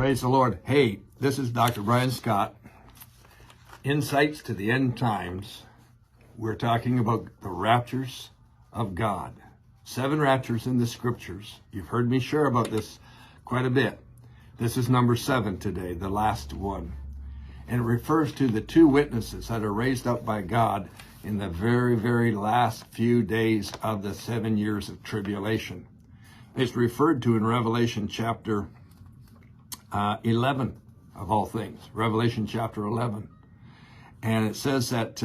Praise the Lord. Hey, this is Dr. Brian Scott. Insights to the End Times. We're talking about the raptures of God. 7 raptures in the scriptures. You've heard me share about this quite a bit. This is number 7 today, the last one. And it refers to the 2 witnesses that are raised up by God in the very, very last few days of the 7 years of tribulation. It's referred to in Revelation chapter 11, of all things. Revelation chapter 11. And it says that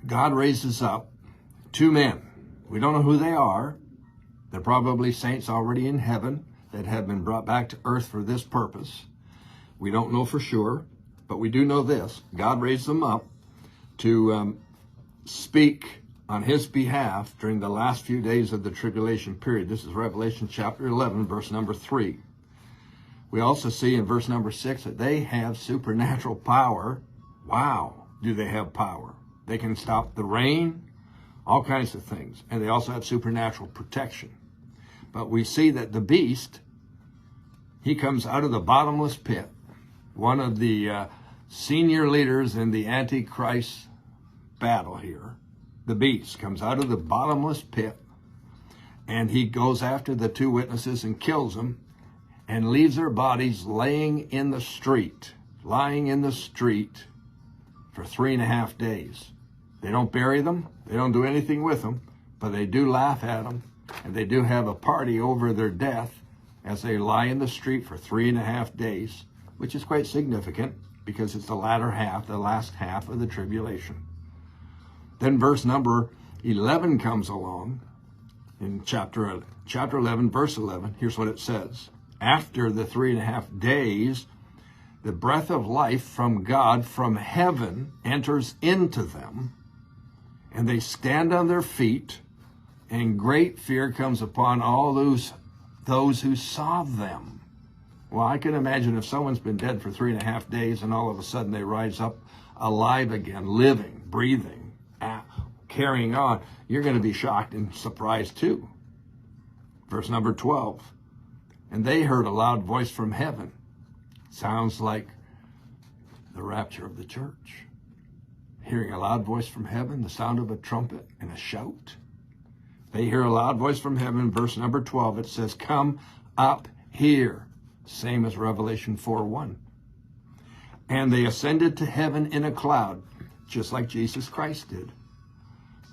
God raises up 2 men. We don't know who they are. They're probably saints already in heaven that have been brought back to earth for this purpose. We don't know for sure, but we do know this. God raised them up to speak on his behalf during the last few days of the tribulation period. This is Revelation chapter 11, verse number 3. We also see in verse number 6 that they have supernatural power. Wow, do they have power? They can stop the rain, all kinds of things. And they also have supernatural protection. But we see that the beast, he comes out of the bottomless pit. One of the senior leaders in the Antichrist battle here, the beast, comes out of the bottomless pit. And he goes after the 2 witnesses and kills them, and leaves their bodies lying in the street for 3.5 days. They don't bury them. They don't do anything with them, but they do laugh at them, and they do have a party over their death as they lie in the street for 3.5 days, which is quite significant because it's the latter half, the last half of the tribulation. Then verse number 11 comes along in chapter 11, verse 11. Here's what it says. After the 3.5 days, the breath of life from God, from heaven, enters into them, and they stand on their feet, and great fear comes upon all those who saw them. Well, I can imagine if someone's been dead for 3.5 days, and all of a sudden they rise up alive again, living, breathing, carrying on, you're going to be shocked and surprised too. Verse number 12. And they heard a loud voice from heaven. Sounds like the rapture of the church. Hearing a loud voice from heaven, the sound of a trumpet and a shout. They hear a loud voice from heaven. Verse number 12, it says, come up here. Same as Revelation 4:1. And they ascended to heaven in a cloud, just like Jesus Christ did.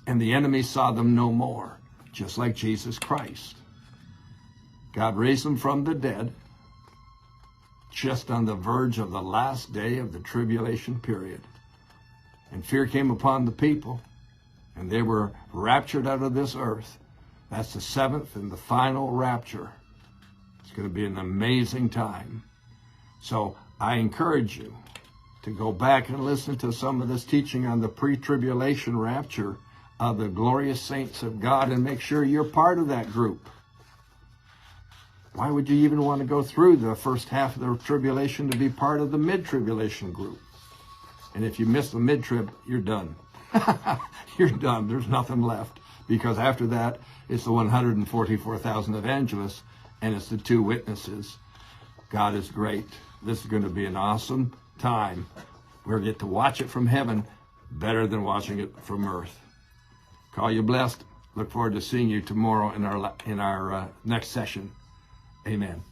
And the enemy saw them no more, just like Jesus Christ. God raised them from the dead, just on the verge of the last day of the tribulation period. And fear came upon the people, and they were raptured out of this earth. That's the 7th and the final rapture. It's going to be an amazing time. So I encourage you to go back and listen to some of this teaching on the pre-tribulation rapture of the glorious saints of God, and make sure you're part of that group. Why would you even want to go through the first half of the tribulation to be part of the mid-tribulation group? And if you miss the mid-trib, you're done. You're done. There's nothing left. Because after that, it's the 144,000 evangelists, and it's the 2 witnesses. God is great. This is going to be an awesome time. We'll get to watch it from heaven better than watching it from earth. Call you blessed. Look forward to seeing you tomorrow in our next session. Amen.